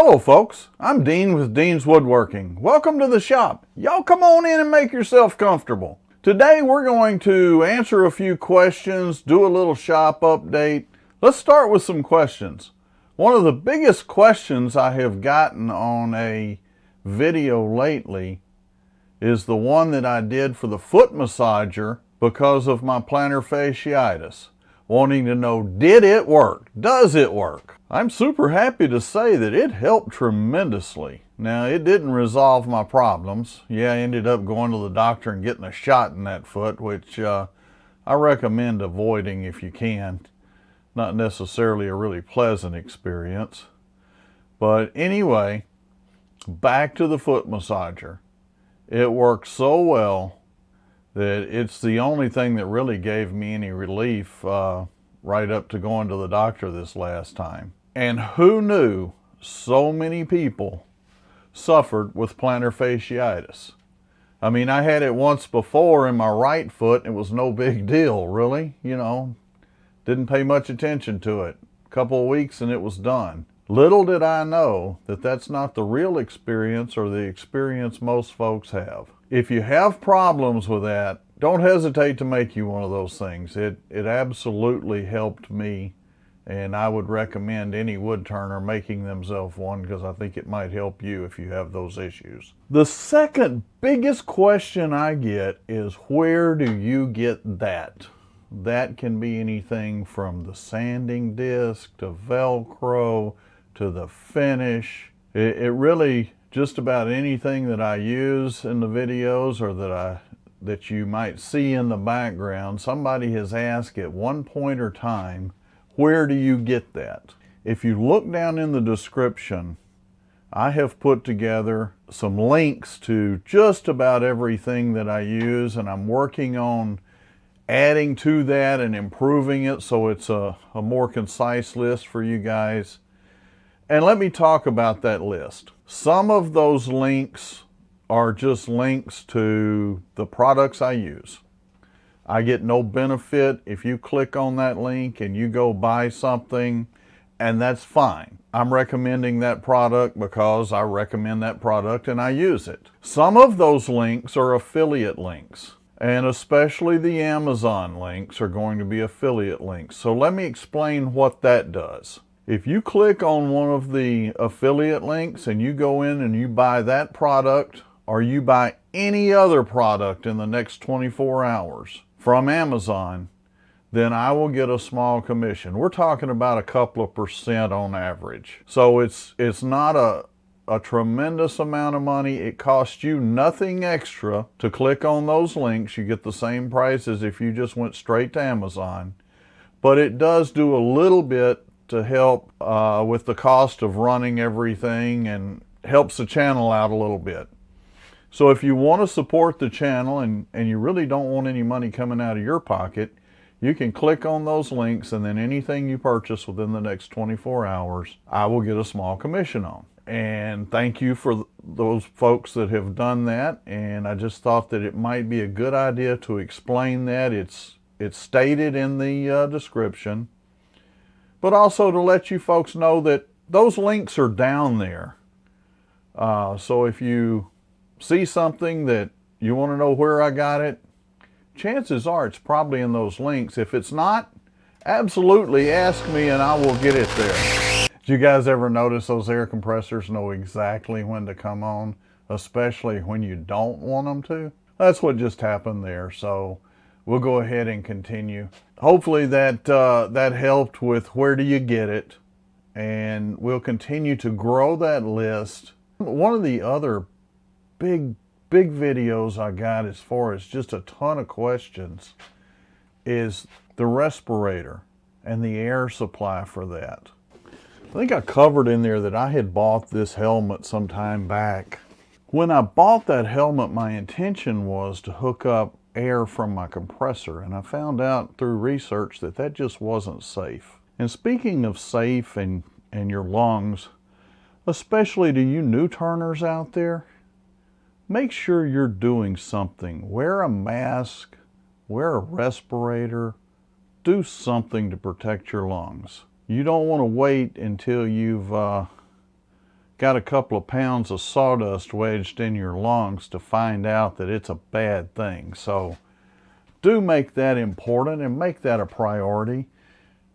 Hello folks, I'm Dean with Dean's Woodworking. Welcome to the shop. Y'all come on in and make yourself comfortable. Today we're going to answer a few questions, do a little shop update. Let's start with some questions. One of the biggest questions I have gotten on a video lately is the one that I did for the foot massager because of my plantar fasciitis. Wanting to know, did it work? Does it work? I'm super happy to say that it helped tremendously. Now, it didn't resolve my problems. Yeah, I ended up going to the doctor and getting a shot in that foot, which I recommend avoiding if you can. Not necessarily a really pleasant experience. But anyway, back to the foot massager. It worked so well that it's the only thing that really gave me any relief right up to going to the doctor this last time. And who knew so many people suffered with plantar fasciitis? I mean, I had it once before in my right foot. It was no big deal, really. You know, didn't pay much attention to it. A couple of weeks and it was done. Little did I know that that's not the real experience or the experience most folks have. If you have problems with that, don't hesitate to make you one of those things. It absolutely helped me, and I would recommend any wood turner making themselves one because I think it might help you if you have those issues. The second biggest question I get is, where do you get that? That can be anything from the sanding disc to Velcro to the finish. It really, just about anything that I use in the videos or that you might see in the background, somebody has asked at one point or time, where do you get that? If you look down in the description, I have put together some links to just about everything that I use, and I'm working on adding to that and improving it so it's a more concise list for you guys. And let me talk about that list. Some of those links are just links to the products I use. I get no benefit if you click on that link and you go buy something, and that's fine. I'm recommending that product because I recommend that product and I use it. Some of those links are affiliate links, and especially the Amazon links are going to be affiliate links. So let me explain what that does. If you click on one of the affiliate links and you go in and you buy that product, or you buy any other product in the next 24 hours from Amazon, then I will get a small commission. We're talking about a couple of % on average. So it's not a tremendous amount of money. It costs you nothing extra to click on those links. You get the same price as if you just went straight to Amazon. But it does do a little bit to help with the cost of running everything and helps the channel out a little bit. So if you want to support the channel and you really don't want any money coming out of your pocket, you can click on those links, and then anything you purchase within the next 24 hours, I will get a small commission on. And thank you for those folks that have done that. And I just thought that it might be a good idea to explain that. It's stated in the description, but also to let you folks know that those links are down there. So if you see something that you want to know where I got it, chances are it's probably in those links. If it's not, absolutely ask me and I will get it there. Did you guys ever notice those air compressors know exactly when to come on, especially when you don't want them to? That's what just happened there. So we'll go ahead and continue. Hopefully that helped with where do you get it, and we'll continue to grow that list. One of the other big videos I got, as far as just a ton of questions, is the respirator and the air supply for that. I think I covered in there that I had bought this helmet some time back. When I bought that helmet, my intention was to hook up air from my compressor, and I found out through research that that just wasn't safe. And speaking of safe and your lungs, especially to you new turners out there, make sure you're doing something. Wear a mask, wear a respirator, do something to protect your lungs. You don't want to wait until you've got a couple of pounds of sawdust wedged in your lungs to find out that it's a bad thing. So do make that important and make that a priority.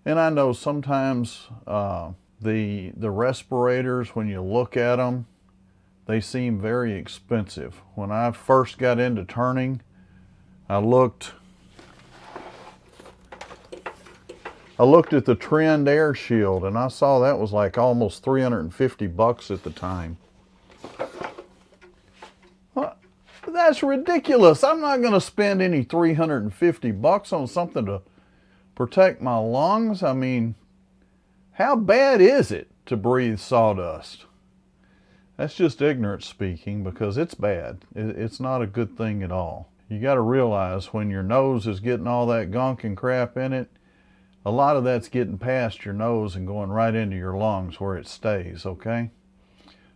And I know sometimes the respirators, when you look at them, they seem very expensive. When I first got into turning, I looked at the Trend Air Shield, and I saw that was like almost $350 at the time. Well, that's ridiculous. I'm not going to spend any $350 on something to protect my lungs. I mean, how bad is it to breathe sawdust? That's just ignorance speaking, because it's bad. It's not a good thing at all. You got to realize when your nose is getting all that gunk and crap in it, a lot of that's getting past your nose and going right into your lungs where it stays, okay?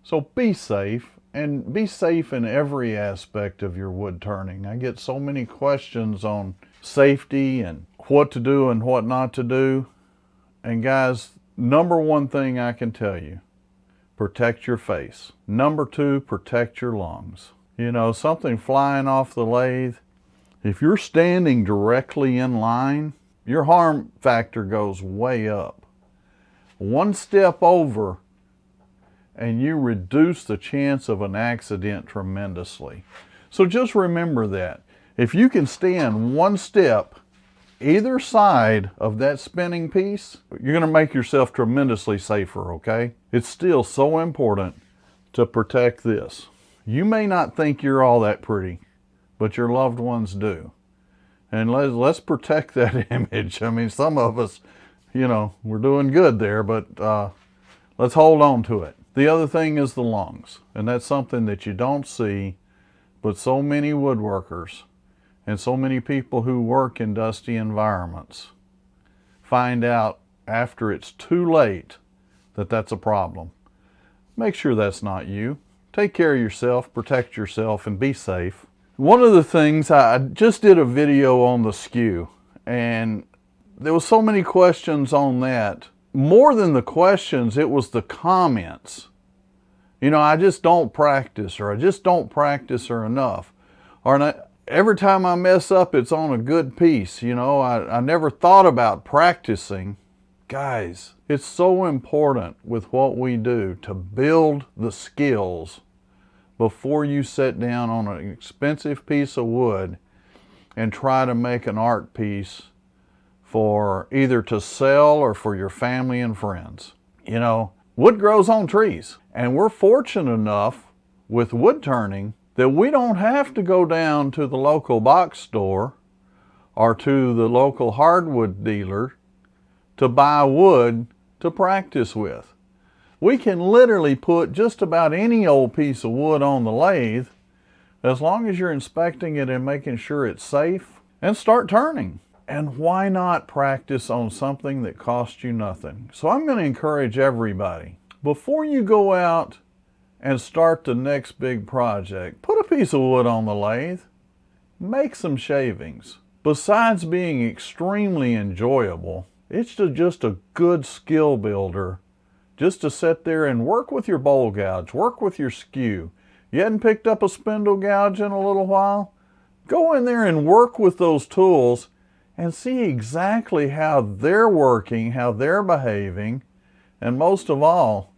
So be safe, and be safe in every aspect of your wood turning. I get so many questions on safety and what to do and what not to do. And guys, number one thing I can tell you, protect your face. Number two, protect your lungs. You know, something flying off the lathe, if you're standing directly in line, your harm factor goes way up. One step over and you reduce the chance of an accident tremendously. So just remember that. If you can stand one step either side of that spinning piece, you're going to make yourself tremendously safer, okay? It's still so important to protect this. You may not think you're all that pretty, but your loved ones do. And let's protect that image. I mean, some of us, you know, we're doing good there, but let's hold on to it. The other thing is the lungs, and that's something that you don't see, but so many woodworkers and so many people who work in dusty environments find out after it's too late that that's a problem. Make sure that's not you. Take care of yourself, protect yourself, and be safe. One of the things, I just did a video on the skew, and there was so many questions on that. More than the questions, it was the comments. You know, I just don't practice, or I just don't practice or enough. Or every time I mess up, it's on a good piece. You know, I never thought about practicing. Guys, it's so important with what we do to build the skills before you sit down on an expensive piece of wood and try to make an art piece for either to sell or for your family and friends. You know, wood grows on trees, and we're fortunate enough with wood turning that we don't have to go down to the local box store or to the local hardwood dealer to buy wood to practice with. We can literally put just about any old piece of wood on the lathe, as long as you're inspecting it and making sure it's safe, and start turning. And why not practice on something that costs you nothing? So I'm going to encourage everybody, before you go out and start the next big project, put a piece of wood on the lathe, make some shavings. Besides being extremely enjoyable, it's just a good skill builder just to sit there and work with your bowl gouge, work with your skew. You hadn't picked up a spindle gouge in a little while? Go in there and work with those tools and see exactly how they're working, how they're behaving, and most of all,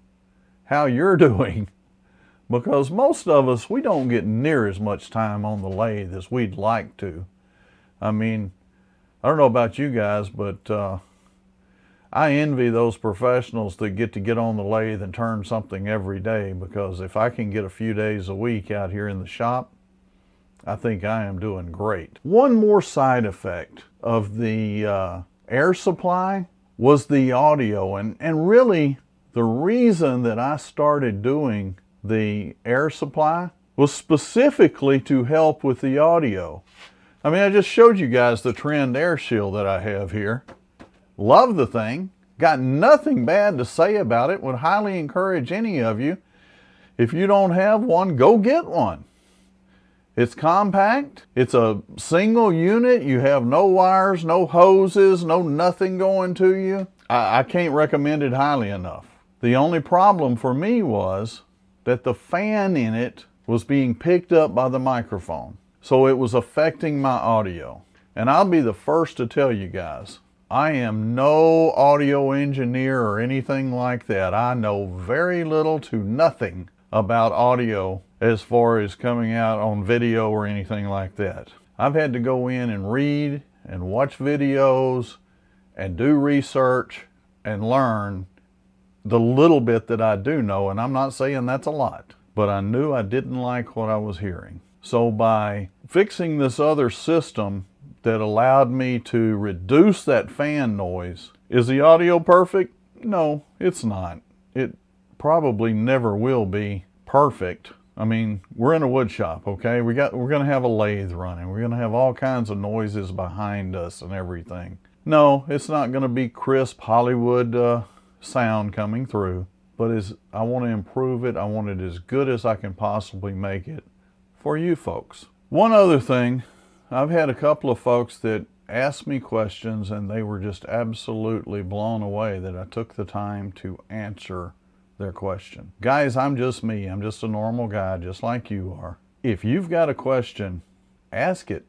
how you're doing. Because most of us, we don't get near as much time on the lathe as we'd like to. I mean, I don't know about you guys, but I envy those professionals that get on the lathe and turn something every day, because if I can get a few days a week out here in the shop, I think I am doing great. One more side effect of the air supply was the audio, and really the reason that I started doing the air supply was specifically to help with the audio. I mean, I just showed you guys the Trend Air Shield that I have here. Love the thing. Got nothing bad to say about it. Would highly encourage any of you, if you don't have one, go get one. It's compact. It's a single unit. You have no wires, no hoses, no nothing going to you. I can't recommend it highly enough. The only problem for me was that the fan in it was being picked up by the microphone. So it was affecting my audio. And I'll be the first to tell you guys, I am no audio engineer or anything like that. I know very little to nothing about audio as far as coming out on video or anything like that. I've had to go in and read and watch videos and do research and learn the little bit that I do know, and I'm not saying that's a lot, but I knew I didn't like what I was hearing. So by fixing this other system that allowed me to reduce that fan noise, is the audio perfect? No, it's not. It probably never will be perfect. I mean, we're in a wood shop, okay? We're going to have a lathe running. We're going to have all kinds of noises behind us and everything. No, it's not going to be crisp Hollywood sound coming through, but I want to improve it. I want it as good as I can possibly make it for you folks. One other thing, I've had a couple of folks that asked me questions and they were just absolutely blown away that I took the time to answer their question. Guys, I'm just me. I'm just a normal guy, just like you are. If you've got a question, ask it.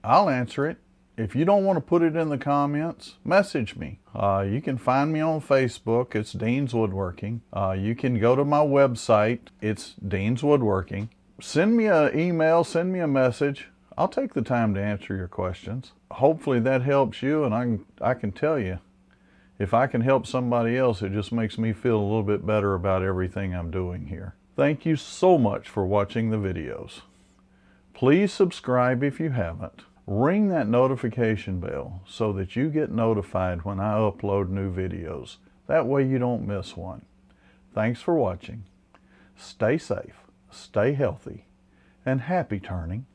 I'll answer it. If you don't want to put it in the comments, message me. You can find me on Facebook. It's Dean's Woodworking. You can go to my website. It's Dean's Woodworking. Send me an email, send me a message. I'll take the time to answer your questions. Hopefully that helps you, and I can tell you, if I can help somebody else, it just makes me feel a little bit better about everything I'm doing here. Thank you so much for watching the videos. Please subscribe if you haven't. Ring that notification bell so that you get notified when I upload new videos. That way you don't miss one. Thanks for watching. Stay safe, stay healthy, and happy turning.